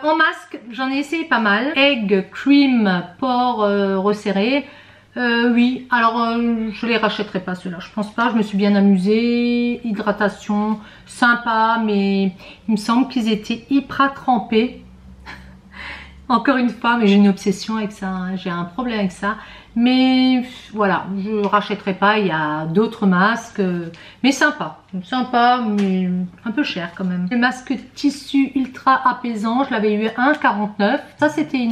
En masque, j'en ai essayé pas mal. Egg, cream, pores resserrés. Oui, alors je les rachèterai pas ceux-là, je pense pas, je me suis bien amusée. Hydratation, sympa, mais il me semble qu'ils étaient hyper trempés. Encore une fois, mais j'ai une obsession avec ça, hein. J'ai un problème avec ça. Mais voilà, je rachèterai pas, il y a d'autres masques, mais sympa, mais un peu cher quand même. Le masque tissu ultra apaisant, je l'avais eu à 1,49. Ça c'était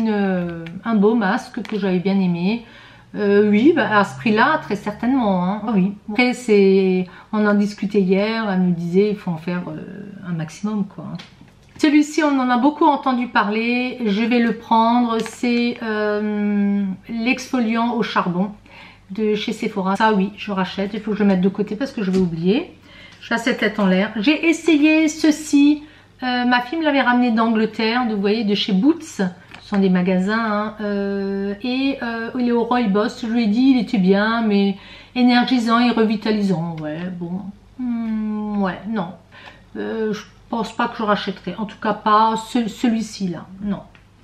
un beau masque que j'avais bien aimé. Oui, bah, à ce prix-là, très certainement, hein. Oui. Après, on en discutait hier, elle me disait il faut en faire un maximum, quoi. Celui-ci, on en a beaucoup entendu parler, je vais le prendre, c'est l'exfoliant au charbon de chez Sephora. Ça oui, je rachète, il faut que je le mette de côté parce que je vais oublier. J'ai assez tête en l'air. J'ai essayé ceci, ma fille me l'avait ramené d'Angleterre, vous voyez, de chez Boots. Ce sont des magasins, hein, il est au Rooibos. Je lui ai dit il était bien, mais énergisant et revitalisant. Ouais, bon, ouais, non. Je pense pas que je rachèterai, en tout cas pas celui-ci là, non.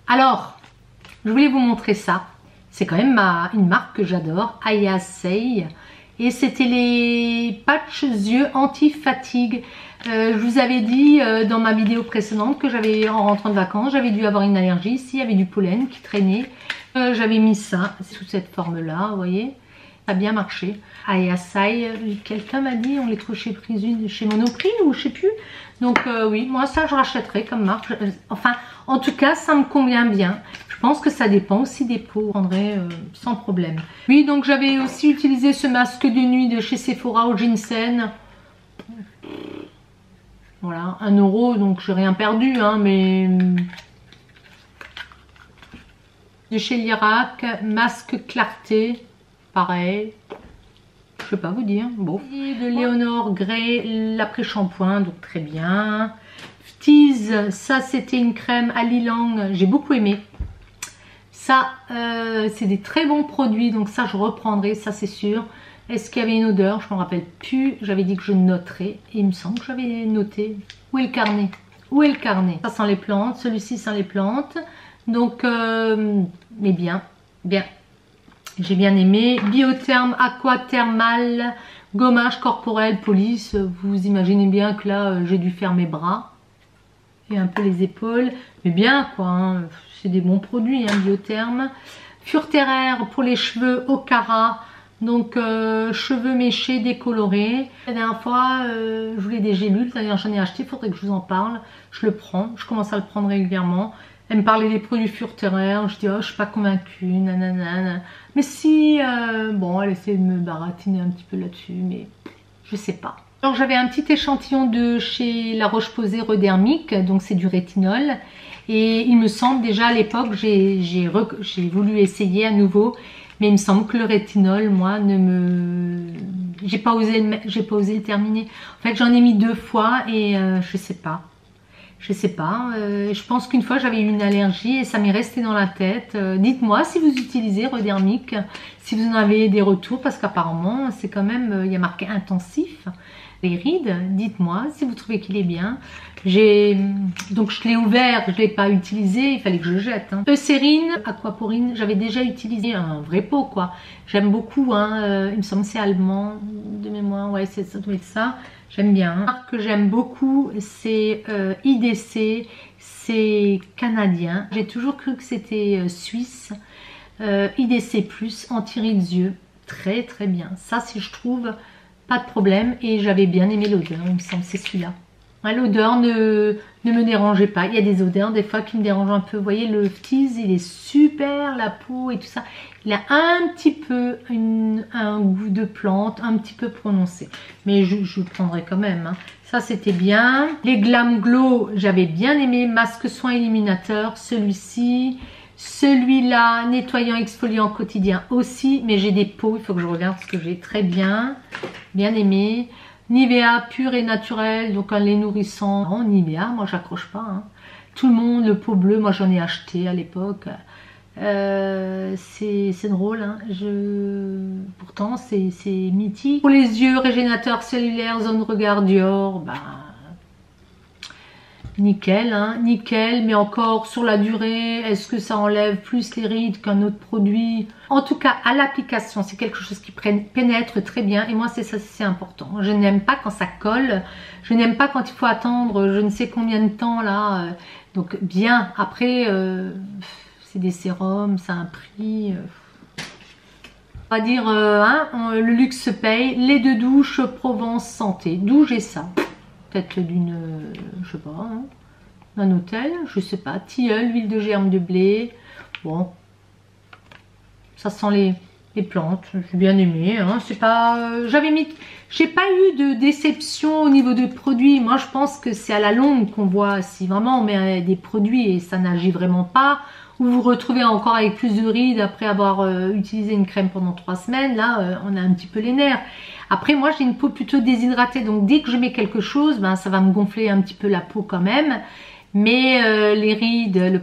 Alors, je voulais vous montrer ça. C'est quand même une marque que j'adore, Ayasei. Et c'était les patchs yeux anti-fatigue. Je vous avais dit dans ma vidéo précédente que j'avais, en rentrant de vacances, j'avais dû avoir une allergie. Ici, il y avait du pollen qui traînait. J'avais mis ça, sous cette forme-là, vous voyez. Ça a bien marché. Ayasei, quelqu'un m'a dit, on les trouve chez Monoprix ou je sais plus. Donc oui, moi ça je rachèterai comme marque. Enfin, en tout cas, ça me convient bien. Je pense que ça dépend aussi des peaux. Je prendrai sans problème. Oui, donc j'avais aussi utilisé ce masque de nuit de chez Sephora au ginseng. Voilà, 1 €, donc j'ai rien perdu, hein, mais... De chez Lirac, masque clarté, pareil. Je sais pas vous dire, bon. Et de Léonore Grey, l'après-shampoing, donc très bien. Tease, ça c'était une crème à l'ylang, j'ai beaucoup aimé. Ça, c'est des très bons produits, donc ça je reprendrai, ça c'est sûr. Est-ce qu'il y avait une odeur? Je ne me rappelle plus, j'avais dit que je noterais, et il me semble que j'avais noté. Où est le carnet? Où est le carnet? Ça sent les plantes, celui-ci sent les plantes, donc, mais bien, bien. J'ai bien aimé. Biotherme aquathermal, gommage corporel police. Vous imaginez bien que là, j'ai dû faire mes bras et un peu les épaules. Mais bien quoi, hein. C'est des bons produits, hein, Biotherme. Furteraire pour les cheveux Okara. Donc cheveux méchés, décolorés. La dernière fois, je voulais des gélules. D'ailleurs, j'en ai acheté, il faudrait que je vous en parle. Je le prends, je commence à le prendre régulièrement. Elle me parlait des produits Furteraire, je dis oh je suis pas convaincue, nanana. Mais si, bon elle essaie de me baratiner un petit peu là-dessus, mais je sais pas. Alors j'avais un petit échantillon de chez La Roche-Posay Redermique, donc c'est du rétinol. Et il me semble déjà à l'époque, j'ai voulu essayer à nouveau, mais il me semble que le rétinol, moi, j'ai pas osé le terminer. En fait j'en ai mis 2 fois et je sais pas. Je sais pas, je pense qu'une fois j'avais eu une allergie et ça m'est resté dans la tête. Dites-moi si vous utilisez Redermique, si vous en avez des retours, parce qu'apparemment c'est quand même, il y a marqué intensif. Les rides, dites-moi si vous trouvez qu'il est bien. Donc je l'ai ouvert, je ne l'ai pas utilisé, il fallait que je jette. Hein. Eucérine, Aquaporine, j'avais déjà utilisé un vrai pot quoi. J'aime beaucoup, hein, il me semble c'est allemand de mémoire, ouais ça doit être ça. J'aime bien. Une marque que j'aime beaucoup, c'est IDC, c'est canadien. J'ai toujours cru que c'était suisse. IDC+, anti-rides yeux, très très bien. Ça, si je trouve, pas de problème. Et j'avais bien aimé l'odeur, il me semble, c'est celui-là. Ouais, l'odeur ne me dérangeait pas. Il y a des odeurs des fois qui me dérangent un peu. Vous voyez, le Tease, il est super, la peau et tout ça. Il a un petit peu un goût de plante, un petit peu prononcé. Mais je le prendrai quand même. Hein. Ça, c'était bien. Les Glam Glow, j'avais bien aimé. Masque soin éliminateur, celui-ci. Celui-là, nettoyant exfoliant quotidien aussi. Mais j'ai des peaux, il faut que je regarde ce que j'ai. Très bien. Bien aimé. Nivea pur et naturel, donc un lait nourrissant. Oh, Nivea, moi j'accroche pas. Hein. Tout le monde, le pot bleu, moi j'en ai acheté à l'époque. C'est drôle, hein. Pourtant c'est mythique. Pour les yeux, régénérateur cellulaire, zone regard Dior, bah, nickel, hein, nickel, mais encore sur la durée, est-ce que ça enlève plus les rides qu'un autre produit? En tout cas, à l'application, c'est quelque chose qui pénètre très bien, et moi c'est ça, c'est important. Je n'aime pas quand ça colle, je n'aime pas quand il faut attendre je ne sais combien de temps là, donc bien, après, c'est des sérums, ça a un prix... On va dire, le luxe se paye. Les deux douches Provence Santé. D'où j'ai ça? Peut-être d'une, je sais pas, hein, d'un hôtel, je sais pas. Tilleul, huile de germe de blé. Bon, ça sent les plantes. J'ai bien aimé. Hein. C'est pas, j'ai pas eu de déception au niveau des produits. Moi, je pense que c'est à la longue qu'on voit si vraiment on met des produits et ça n'agit vraiment pas. Ou vous vous retrouvez encore avec plus de rides après avoir utilisé une crème pendant 3 semaines, là on a un petit peu les nerfs. Après moi j'ai une peau plutôt déshydratée, donc dès que je mets quelque chose, ben, ça va me gonfler un petit peu la peau quand même. Mais les rides, le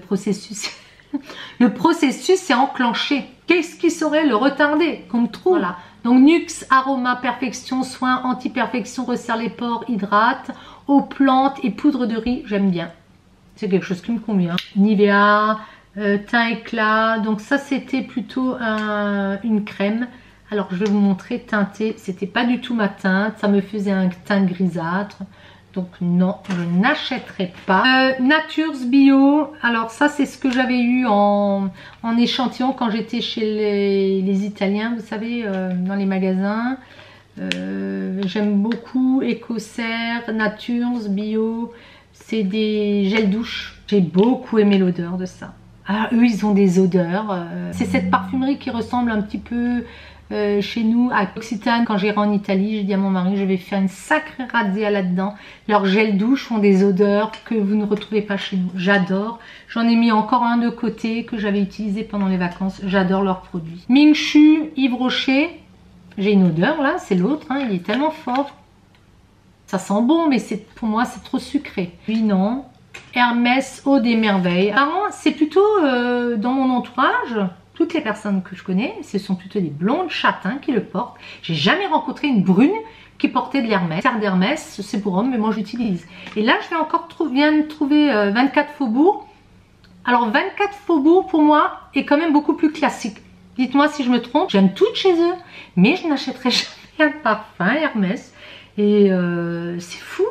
processus est enclenché. Qu'est-ce qui saurait le retarder qu'on me trouve? Voilà. Donc Nuxe Aroma Perfection, soin anti-perfection, resserre les pores, hydrate, eau plante et poudre de riz, j'aime bien. C'est quelque chose qui me convient. Nivea, teint éclat, donc ça c'était plutôt une crème. Alors je vais vous montrer teintée, c'était pas du tout ma teinte, ça me faisait un teint grisâtre, donc non, je n'achèterai pas. Natures Bio, alors ça c'est ce que j'avais eu en échantillon quand j'étais chez les Italiens, vous savez, dans les magasins. J'aime beaucoup Ecocer, Natures Bio, c'est des gels douche, j'ai beaucoup aimé l'odeur de ça. Alors eux ils ont des odeurs, c'est cette parfumerie qui ressemble un petit peu chez nous à Occitane. Quand j'irai en Italie, j'ai dit à mon mari je vais faire une sacrée razzia là-dedans. Leurs gels douche font des odeurs que vous ne retrouvez pas chez nous, j'adore. J'en ai mis encore un de côté que j'avais utilisé pendant les vacances, j'adore leurs produits. Ming Chu, Yves Rocher, j'ai une odeur là, c'est l'autre, hein, il est tellement fort. Ça sent bon mais pour moi c'est trop sucré. Lui non. Hermès Eau des Merveilles. Apparemment, c'est plutôt dans mon entourage, toutes les personnes que je connais, ce sont plutôt des blondes châtains qui le portent. J'ai jamais rencontré une brune qui portait de l'Hermès. D'Hermès, c'est pour hommes, mais moi j'utilise. Et là, je viens de trouver 24 Faubourg. Alors 24 Faubourg, pour moi, est quand même beaucoup plus classique. Dites-moi si je me trompe, j'aime tout chez eux, mais je n'achèterai jamais un parfum Hermès. Et c'est fou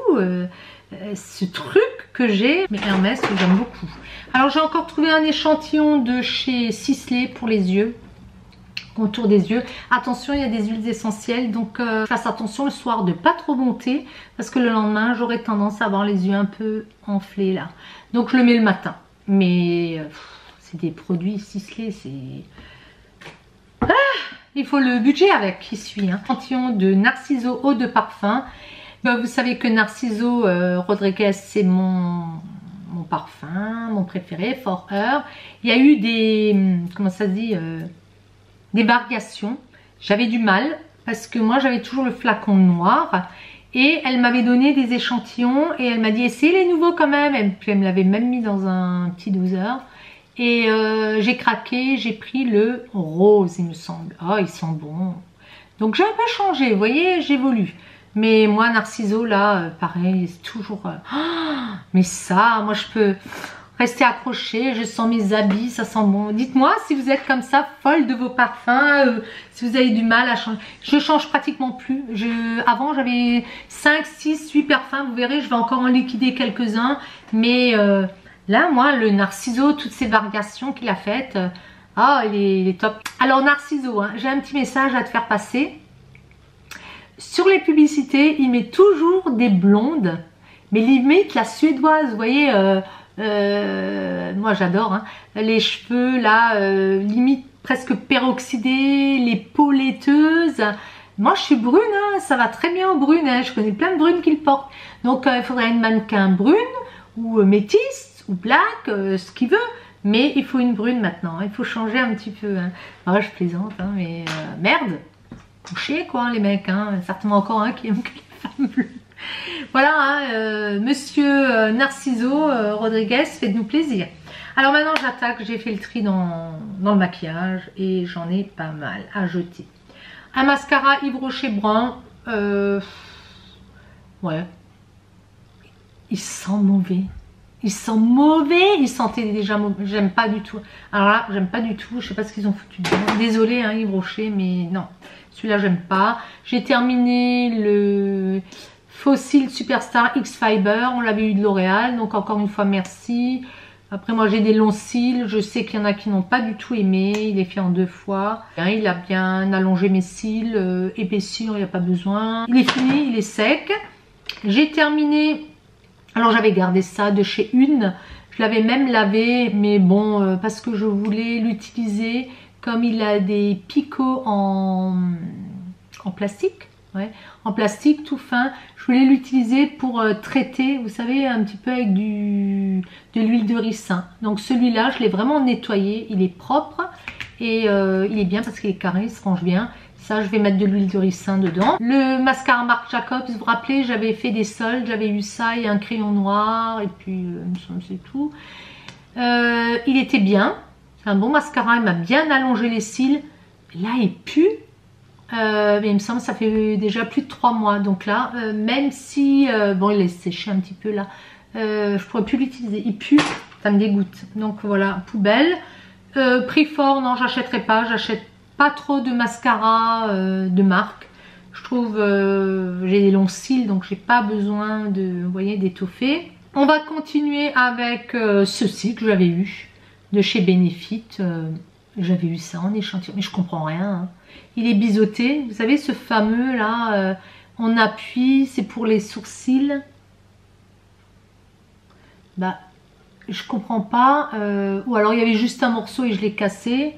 ce truc que j'ai, mais Hermès que j'aime beaucoup. Alors j'ai encore trouvé un échantillon de chez Sisley pour les yeux, contour des yeux. Attention, il y a des huiles essentielles, donc fasse attention le soir de pas trop monter parce que le lendemain j'aurais tendance à avoir les yeux un peu enflés là. Donc je le mets le matin, mais c'est des produits Sisley, c'est... il faut le budget avec qui suit. Hein. Échantillon de Narciso eau de parfum. Vous savez que Narciso Rodriguez c'est mon parfum, mon préféré, For Her. Il y a eu des, comment ça se dit, des variations. J'avais du mal parce que moi j'avais toujours le flacon noir et elle m'avait donné des échantillons et elle m'a dit essayez les nouveaux quand même. Et puis elle me l'avait même mis dans un petit 12 heures. Et j'ai craqué, j'ai pris le rose il me semble. Oh il sent bon. Donc j'ai un peu changé, vous voyez, j'évolue. Mais moi Narciso là, pareil, c'est toujours... mais ça, moi je peux rester accrochée, je sens mes habits, ça sent bon. Dites-moi si vous êtes comme ça, folle de vos parfums, si vous avez du mal à changer. Je change pratiquement plus. Avant j'avais 5, 6, 8 parfums, vous verrez, je vais encore en liquider quelques-uns. Mais là, moi, le Narciso, toutes ces variations qu'il a faites, il est top. Alors Narciso, hein, j'ai un petit message à te faire passer. Sur les publicités, il met toujours des blondes, mais limite la suédoise, vous voyez, moi j'adore, hein, les cheveux là, limite presque peroxydés, les peaux laiteuses. Moi je suis brune, hein, ça va très bien aux brunes, hein, je connais plein de brunes qui le portent. Donc il faudrait une mannequin brune, ou métisse, ou black, ce qu'il veut. Mais il faut une brune maintenant, il faut changer un petit peu. Hein. Oh, je plaisante, hein, mais merde. Chier quoi les mecs, hein. Certainement encore un qui aime que les femmes bleues. Voilà, hein, monsieur Narciso Rodriguez, faites-nous plaisir. Alors maintenant j'attaque, j'ai fait le tri dans le maquillage et j'en ai pas mal à jeter. Un mascara Yves Rocher brun, ouais, il sent mauvais. Il sent mauvais, il sentait déjà mauvais. J'aime pas du tout. Alors là, j'aime pas du tout. Je sais pas ce qu'ils ont foutu dedans. Désolée, hein, Yves Rocher, mais non. Celui-là, j'aime pas. J'ai terminé le Fossil Superstar X Fiber. On l'avait eu de L'Oréal. Donc, encore une fois, merci. Après, moi, j'ai des longs cils. Je sais qu'il y en a qui n'ont pas du tout aimé. Il est fait en 2 fois. Il a bien allongé mes cils. Épaissir, il n'y a pas besoin. Il est fini, il est sec. J'ai terminé... Alors j'avais gardé ça de chez Une, je l'avais même lavé, mais bon, parce que je voulais l'utiliser comme il a des picots en plastique, ouais, en plastique tout fin. Je voulais l'utiliser pour traiter, vous savez, un petit peu avec de l'huile de ricin. Donc celui-là, je l'ai vraiment nettoyé, il est propre et il est bien parce qu'il est carré, il se range bien. Ça, je vais mettre de l'huile de ricin dedans. Le mascara Marc Jacobs, vous vous rappelez, j'avais fait des soldes, j'avais eu ça et un crayon noir, et puis c'est tout. Il était bien, c'est un bon mascara, il m'a bien allongé les cils. Là, il pue, mais il me semble que ça fait déjà plus de 3 mois. Donc là, même si, bon, il est séché un petit peu là, je pourrais plus l'utiliser. Il pue, ça me dégoûte. Donc voilà, poubelle. Prix fort, non, j'achèterai pas, j'achète pas trop de mascara de marque. Je trouve j'ai des longs cils donc j'ai pas besoin de, vous voyez, d'étoffer. On va continuer avec ceci que j'avais eu de chez Benefit. J'avais eu ça en échantillon mais je comprends rien, hein. Il est biseauté, vous savez, ce fameux là, on appuie, c'est pour les sourcils. Bah je comprends pas, ou alors il y avait juste un morceau et je l'ai cassé.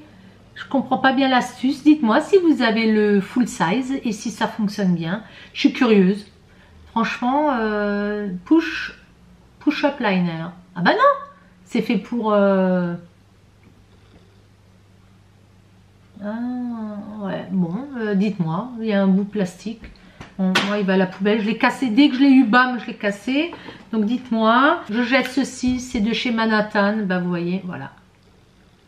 Je comprends pas bien l'astuce. Dites-moi si vous avez le full size et si ça fonctionne bien. Je suis curieuse. Franchement, push-up liner. Ah bah non, c'est fait pour... Ah ouais, bon, dites-moi. Il y a un bout plastique. Bon, moi, il va à la poubelle. Je l'ai cassé dès que je l'ai eu, bam, je l'ai cassé. Donc dites-moi. Je jette ceci, c'est de chez Manhattan. Bah vous voyez, voilà.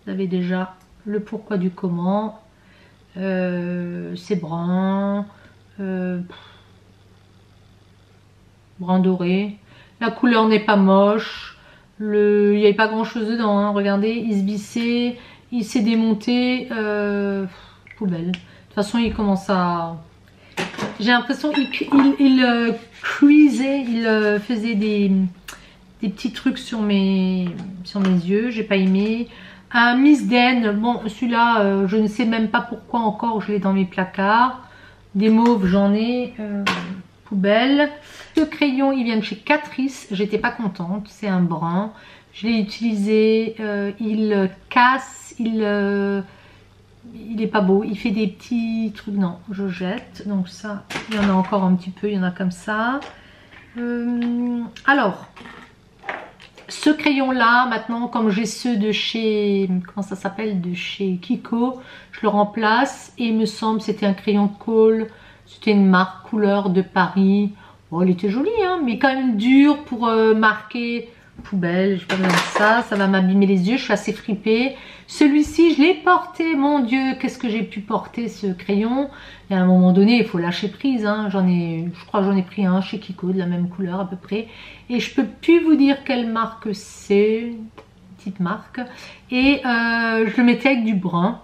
Vous avez déjà... le pourquoi du comment, c'est brun, brun doré, la couleur n'est pas moche, il n'y avait pas grand chose dedans, hein. Regardez, il se vissait, il s'est démonté, poubelle. De toute façon il commence à... J'ai l'impression qu'il cuisait, il faisait des petits trucs sur mes yeux, j'ai pas aimé. Un Miss Den, bon celui-là je ne sais même pas pourquoi encore je l'ai dans mes placards. Des mauves j'en ai, poubelle. Ce crayon il vient de chez Catrice, j'étais pas contente, c'est un brun. Je l'ai utilisé, il casse, il est pas beau, il fait des petits trucs, non je jette. Donc ça, il y en a encore un petit peu, il y en a comme ça. Alors... ce crayon là maintenant, comme j'ai ceux de chez, comment ça s'appelle, de chez Kiko, je le remplace et il me semble c'était un crayon Kohl, c'était une marque couleur de Paris. Bon, il était joli hein, mais quand même dur pour marquer. Poubelle, j'ai pas besoin de ça, ça va m'abîmer les yeux, je suis assez fripée. Celui-ci je l'ai porté, mon dieu, qu'est-ce que j'ai pu porter ce crayon. Et à un moment donné il faut lâcher prise, hein. Je crois que j'en ai pris un chez Kiko de la même couleur à peu près. Et je peux plus vous dire quelle marque c'est, petite marque. Et je le mettais avec du brun.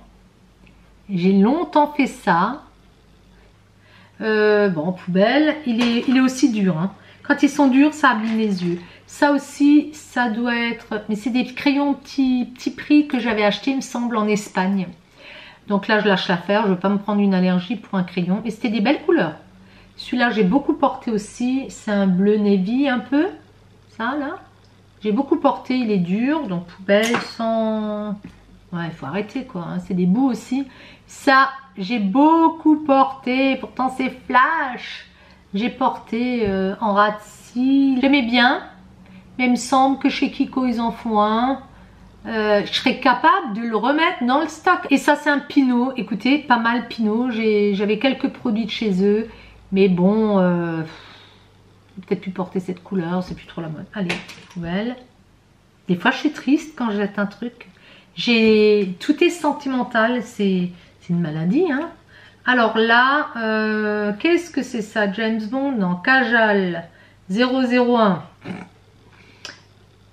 J'ai longtemps fait ça. Bon, poubelle, il est aussi dur, hein. Quand ils sont durs ça abîme les yeux. Ça aussi, ça doit être... mais c'est des crayons petit prix que j'avais acheté, il me semble, en Espagne. Donc là, je lâche l'affaire. Je ne veux pas me prendre une allergie pour un crayon. Et c'était des belles couleurs. Celui-là, j'ai beaucoup porté aussi. C'est un bleu navy un peu. Ça, là. J'ai beaucoup porté. Il est dur. Donc, poubelle sans... ouais, il faut arrêter, quoi. Hein. C'est des bouts aussi. Ça, j'ai beaucoup porté. Pourtant, c'est flash. J'ai porté en ras de cils. J'aimais bien. Mais il me semble que chez Kiko ils en font un. Je serais capable de le remettre dans le stock. Et ça c'est un Pinot. Écoutez, pas mal Pinot. J'avais quelques produits de chez eux. Mais bon, peut-être plus porter cette couleur. C'est plus trop la mode. Allez, poubelle. Des fois je suis triste quand je jette un truc. Tout est sentimental. C'est une maladie. Hein. Alors là, qu'est-ce que c'est ça? James Bond? Non, Kajal 001.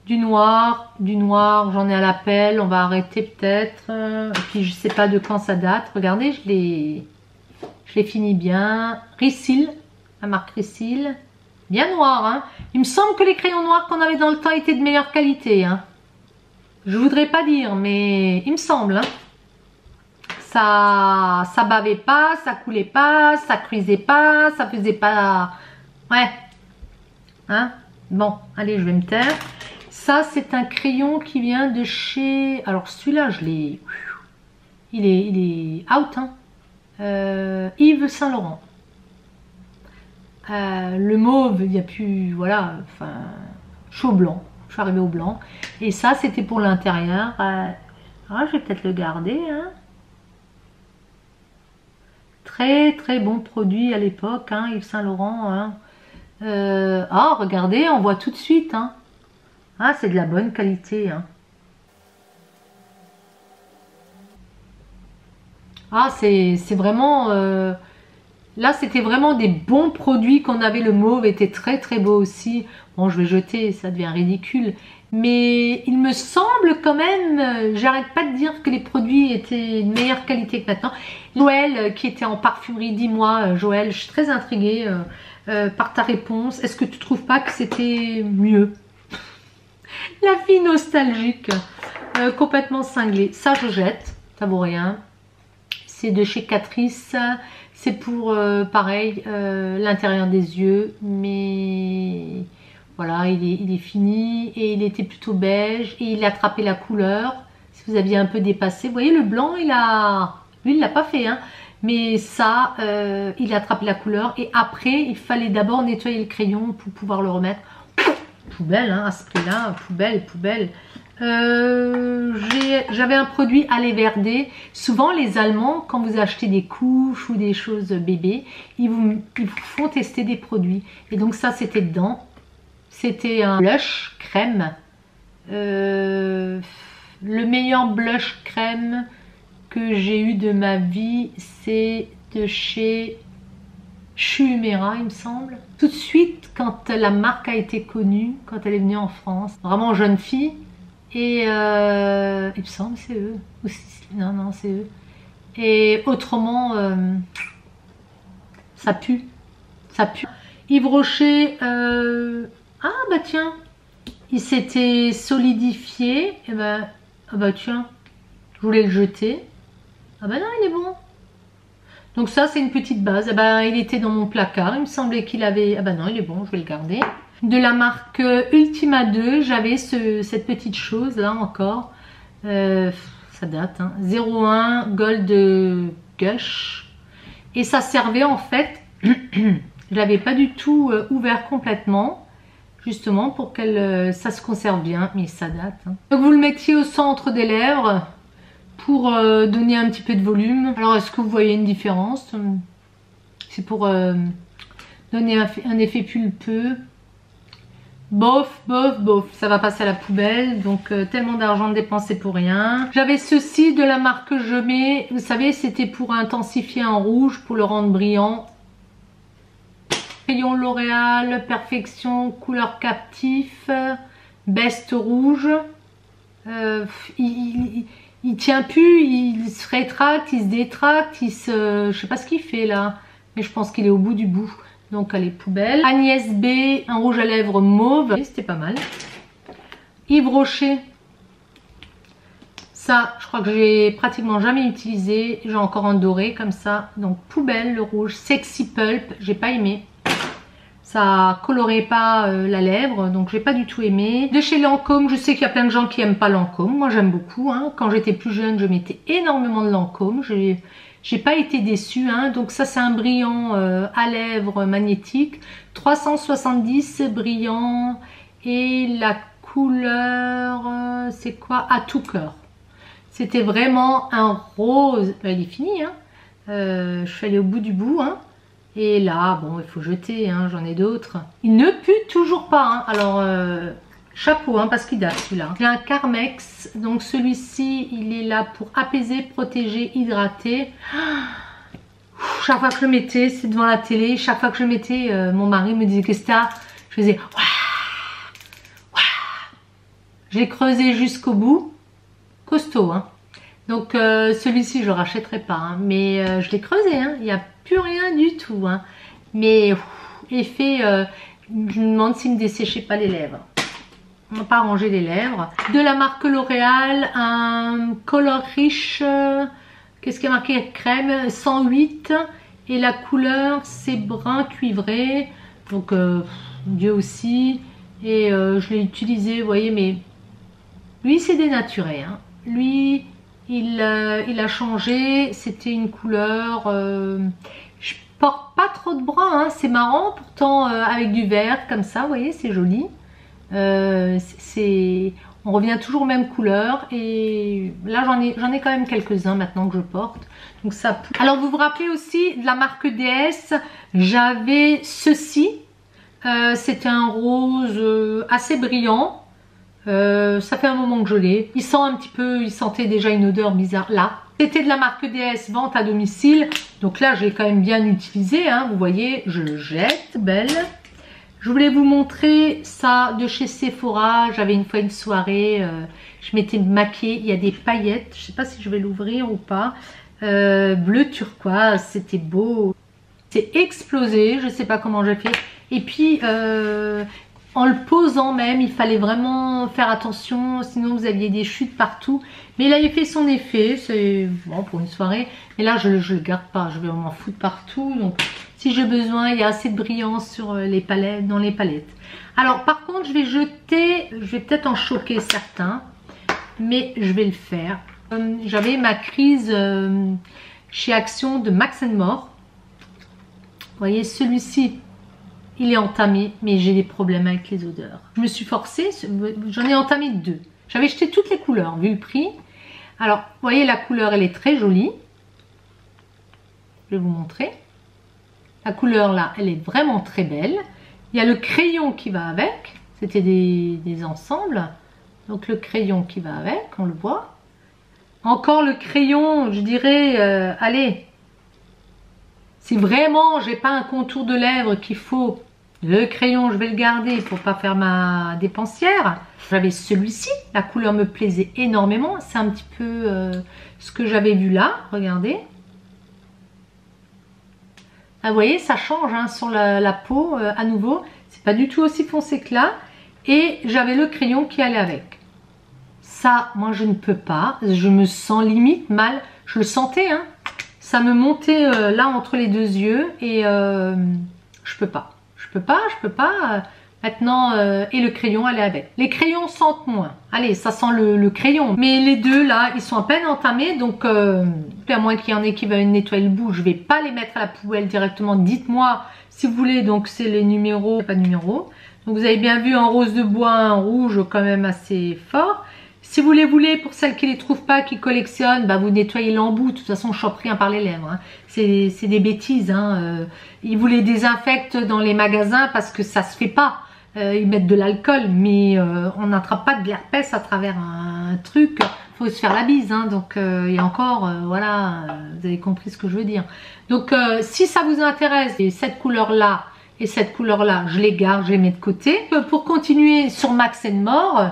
du noir, j'en ai à l'appel, on va arrêter peut-être. Et puis je sais pas de quand ça date. Regardez, je l'ai fini bien. Risil, la marque Risil. Bien noir, hein. Il me semble que les crayons noirs qu'on avait dans le temps étaient de meilleure qualité, hein. Je voudrais pas dire, mais il me semble, hein. Ça bavait pas, ça coulait pas, ça cuisait pas, ça faisait pas... Ouais. Hein? Bon, allez, je vais me taire. Ça, c'est un crayon qui vient de chez... Alors, celui-là, je l'ai... Il est out, hein. Yves Saint Laurent. Le mauve, il n'y a plus... Voilà, enfin... Je suis au blanc. Je suis arrivée au blanc. Et ça, c'était pour l'intérieur. Je vais peut-être le garder, hein. Très, très bon produit à l'époque, hein, Yves Saint Laurent, hein. Regardez, on voit tout de suite, hein. Ah, c'est de la bonne qualité, hein. Ah, c'est vraiment... Là, c'était vraiment des bons produits qu'on avait. Le mauve était très, très beau aussi. Bon, je vais jeter, ça devient ridicule. Mais il me semble quand même, j'arrête pas de dire que les produits étaient de meilleure qualité que maintenant. Joël, qui était en parfumerie, dis-moi, Joël, je suis très intriguée par ta réponse. Est-ce que tu trouves pas que c'était mieux? La fille nostalgique, complètement cinglée. Ça, je jette, ça vaut rien. C'est de chez Catrice. C'est pour, pareil, l'intérieur des yeux. Mais voilà, il est fini. Et il était plutôt beige. Et il a attrapé la couleur. Si vous aviez un peu dépassé. Vous voyez, le blanc, lui, il l'a pas fait, hein. Mais ça, il a attrapé la couleur. Et après, il fallait d'abord nettoyer le crayon pour pouvoir le remettre. Poubelle, hein, à ce prix-là. Poubelle, poubelle. J'avais un produit Allez Verde. Souvent les Allemands, quand vous achetez des couches ou des choses bébés, ils vous font tester des produits. Et donc ça, c'était dedans. C'était un blush crème. Le meilleur blush crème que j'ai eu de ma vie, c'est de chez Chumera, il me semble. Tout de suite, quand la marque a été connue, quand elle est venue en France, vraiment jeune fille. Et il me semble c'est eux. Non, c'est eux. Et autrement, ça pue. Ça pue. Yves Rocher, ah bah tiens, il s'était solidifié. Et bah, ah bah tiens, je voulais le jeter. Ah bah non, il est bon. Donc ça, c'est une petite base. Ah bah, il était dans mon placard. Il me semblait qu'il avait... Ah bah non, il est bon, je vais le garder. De la marque Ultima 2, j'avais cette petite chose là encore. Ça date, hein. 01 Gold Gush. Et ça servait en fait, je l'avais pas du tout ouvert complètement, justement pour que ça se conserve bien, mais ça date, hein. Donc vous le mettiez au centre des lèvres pour donner un petit peu de volume. Alors est-ce que vous voyez une différence? C'est pour donner un effet pulpeux. Bof, bof, bof, ça va passer à la poubelle. Donc tellement d'argent dépensé pour rien. J'avais ceci de la marque Je Mets. Vous savez, c'était pour intensifier en rouge, pour le rendre brillant. Rayon L'Oréal, Perfection, couleur captif, Best rouge. Il tient plus, il se rétracte, il se détracte, je sais pas ce qu'il fait là. Mais je pense qu'il est au bout du bout. Donc allez, poubelle. Agnès B, un rouge à lèvres mauve. C'était pas mal. Yves Rocher. Ça, je crois que j'ai pratiquement jamais utilisé. J'ai encore un doré comme ça. Donc poubelle, le rouge. Sexy Pulp, j'ai pas aimé. Ça colorait pas la lèvre, donc j'ai pas du tout aimé. De chez Lancôme, je sais qu'il y a plein de gens qui aiment pas Lancôme. Moi j'aime beaucoup, hein. Quand j'étais plus jeune, je mettais énormément de Lancôme. J'ai pas été déçue, hein. Donc ça c'est un brillant à lèvres magnétique. 370 brillant. Et la couleur, c'est quoi? À tout cœur. C'était vraiment un rose. Il est fini, hein. Je suis allée au bout du bout, hein. Et là, bon, il faut jeter, hein, j'en ai d'autres. Il ne pue toujours pas, hein. Alors, chapeau, hein, parce qu'il date celui-là. J'ai un Carmex, donc celui-ci, il est là pour apaiser, protéger, hydrater. Chaque fois que je le mettais, c'est devant la télé. Chaque fois que je le mettais, mon mari me disait qu'est-ce que t'as? Je faisais waouh, waouh. J'ai creusé jusqu'au bout. Costaud, hein. Donc celui-ci, je ne rachèterai pas. Hein, mais je l'ai creusé. Hein, il n'y a plus rien du tout. Hein, mais effet, je me demande s'il ne me desséchait pas les lèvres. On va pas ranger les lèvres. De la marque L'Oréal, un color riche. Qu'est-ce qui est marqué? Crème 108. Et la couleur, c'est brun cuivré. Donc, Dieu aussi. Et je l'ai utilisé, vous voyez, mais lui, c'est dénaturé. Hein. Lui, il a changé. C'était une couleur... je porte pas trop de brun. Hein. C'est marrant, pourtant, avec du vert, comme ça, vous voyez, c'est joli. On revient toujours aux mêmes couleurs. Et là, j'en ai quand même quelques-uns maintenant que je porte. Donc, ça... Alors, vous vous rappelez aussi de la marque DS, j'avais ceci. C'était un rose assez brillant. Ça fait un moment que je l'ai. Il sent un petit peu, il sentait déjà une odeur bizarre là. C'était de la marque DS, vente à domicile. Donc là, je l'ai quand même bien utilisé. Hein. Vous voyez, je le jette. Belle. Je voulais vous montrer ça de chez Sephora. J'avais une fois une soirée. Je m'étais maquillée. Il y a des paillettes. Je ne sais pas si je vais l'ouvrir ou pas. Bleu turquoise. C'était beau. C'est explosé. Je ne sais pas comment j'ai fait. Et puis... en le posant même, il fallait vraiment faire attention, sinon vous aviez des chutes partout. Mais il avait fait son effet, c'est bon pour une soirée. Mais là, je ne le garde pas, je vais m'en foutre partout. Donc, si j'ai besoin, il y a assez de brillance sur les palettes, dans les palettes. Alors, par contre, je vais jeter, je vais peut-être en choquer certains, mais je vais le faire. J'avais ma crise chez Action de Max & More. Vous voyez, celui-ci. Il est entamé, mais j'ai des problèmes avec les odeurs. Je me suis forcée, j'en ai entamé 2. J'avais jeté toutes les couleurs, vu le prix. Alors, vous voyez, la couleur, elle est très jolie. Je vais vous montrer. La couleur, là, elle est vraiment très belle. Il y a le crayon qui va avec. C'était des ensembles. Donc, le crayon qui va avec, on le voit. Encore le crayon, je dirais, allez. Si vraiment, j'ai pas un contour de lèvres qu'il faut... Le crayon, je vais le garder pour pas faire ma dépensière. J'avais celui-ci, la couleur me plaisait énormément. C'est un petit peu ce que j'avais vu là, regardez. Ah, vous voyez, ça change hein, sur la peau à nouveau. C'est pas du tout aussi foncé que là. Et j'avais le crayon qui allait avec. Ça, moi, je ne peux pas. Je me sens limite mal. Je le sentais, hein. Ça me montait là entre les deux yeux et je peux pas. Je peux pas. Maintenant, et le crayon, allait avec. Les crayons sentent moins. Allez, ça sent le crayon. Mais les deux, là, ils sont à peine entamés. Donc, à moins qu'il y en ait qui veulent nettoyer le bout, je vais pas les mettre à la poubelle directement. Dites-moi si vous voulez. Donc, c'est les numéros, pas de numéros. Donc, vous avez bien vu un rose de bois, un rouge quand même assez fort. Si vous les voulez, pour celles qui ne les trouvent pas, qui collectionnent, bah vous nettoyez l'embout. De toute façon, je chope rien par les lèvres. Hein. C'est des bêtises. Hein. Ils vous les désinfectent dans les magasins parce que ça se fait pas. Ils mettent de l'alcool, mais on n'attrape pas de l'herpès à travers un truc. Il faut se faire la bise. Hein. Donc, et encore, voilà, vous avez compris ce que je veux dire. Donc, si ça vous intéresse, et cette couleur-là et cette couleur-là, je les garde, je les mets de côté. Pour continuer sur Max & More...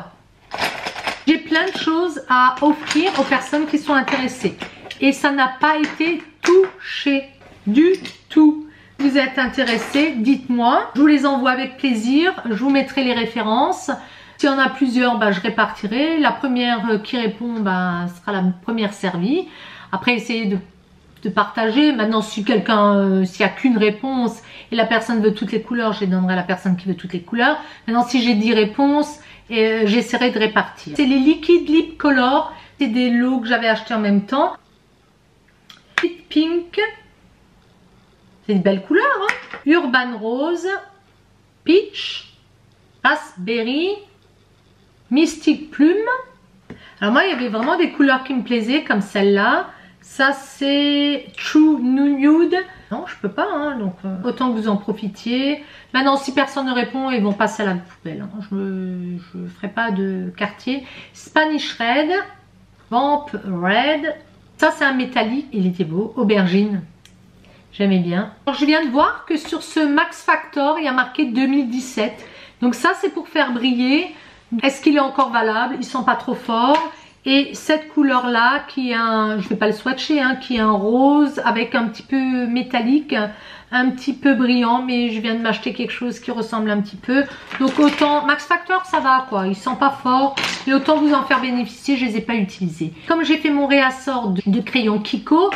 J'ai plein de choses à offrir aux personnes qui sont intéressées. Et ça n'a pas été touché du tout. Vous êtes intéressés, dites-moi. Je vous les envoie avec plaisir. Je vous mettrai les références. S'il y en a plusieurs, bah, je répartirai. La première qui répond bah, sera la première servie. Après, essayez de partager. Maintenant, si quelqu'un, s'il n'y a qu'une réponse et la personne veut toutes les couleurs, je les donnerai à la personne qui veut toutes les couleurs. Maintenant, si j'ai 10 réponses... et j'essaierai de répartir. C'est les Liquid Lip Color. C'est des lots que j'avais achetés en même temps. Pink. C'est une belle couleur. Hein. Urban Rose. Peach. Raspberry. Mystic Plume. Alors moi, il y avait vraiment des couleurs qui me plaisaient comme celle-là. Ça, c'est True Nude. Non, je peux pas, hein, donc autant que vous en profitiez. Maintenant, si personne ne répond, ils vont passer à la poubelle. Hein. Je ne ferai pas de quartier. Spanish Red, Vamp Red. Ça, c'est un métallique. Il était beau. Aubergine. J'aimais bien. Alors, je viens de voir que sur ce Max Factor, il y a marqué 2017. Donc ça, c'est pour faire briller. Est-ce qu'il est encore valable? Il sent pas trop fort. Et cette couleur là qui est un, je vais pas le swatcher, hein, qui est un rose avec un petit peu métallique, un petit peu brillant, mais je viens de m'acheter quelque chose qui ressemble un petit peu. Donc autant, Max Factor ça va quoi, il sent pas fort, et autant vous en faire bénéficier, je les ai pas utilisés. Comme j'ai fait mon réassort de crayons Kiko,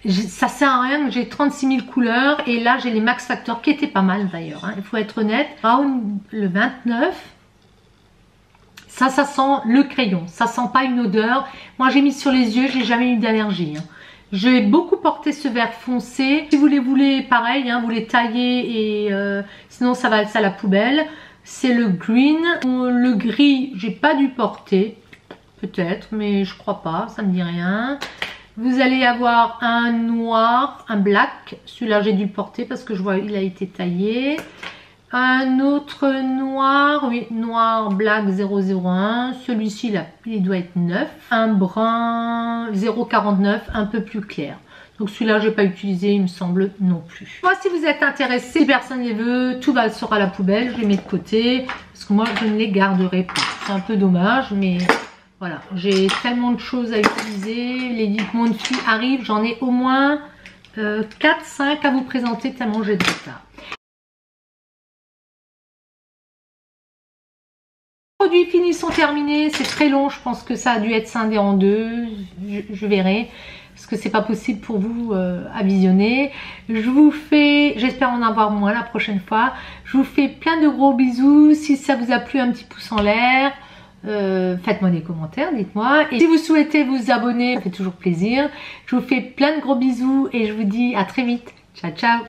ça sert à rien, j'ai 36 000 couleurs, et là j'ai les Max Factor qui étaient pas mal d'ailleurs, hein, il faut être honnête. Le 29, ça sent le crayon, ça sent pas une odeur. Moi j'ai mis sur les yeux, j'ai jamais eu d'allergie. Hein. J'ai beaucoup porté ce vert foncé. Si vous les voulez, pareil, hein, vous les taillez et sinon ça va à la poubelle. C'est le green. Le gris, j'ai pas dû porter, peut-être, mais je crois pas, ça me dit rien. Vous allez avoir un noir, un black. Celui-là j'ai dû le porter parce que je vois il a été taillé. Un autre noir, oui, noir black 001, celui-ci il doit être neuf. Un brun 049, un peu plus clair. Donc celui-là je n'ai pas utilisé, il me semble non plus. Moi si vous êtes intéressé, si personne ne les veut, tout sera à la poubelle, je les mets de côté. Parce que moi je ne les garderai pas. C'est un peu dommage, mais voilà. J'ai tellement de choses à utiliser. L'éditement de filles arrive, j'en ai au moins 4-5 à vous présenter tellement j'ai de retard. Les produits finis sont terminés, c'est très long, je pense que ça a dû être scindé en deux, je verrai, parce que c'est pas possible pour vous à visionner. Je vous fais, j'espère en avoir moins la prochaine fois, je vous fais plein de gros bisous. Si ça vous a plu, un petit pouce en l'air, faites-moi des commentaires, dites-moi, et si vous souhaitez vous abonner, ça fait toujours plaisir. Je vous fais plein de gros bisous et je vous dis à très vite, ciao ciao.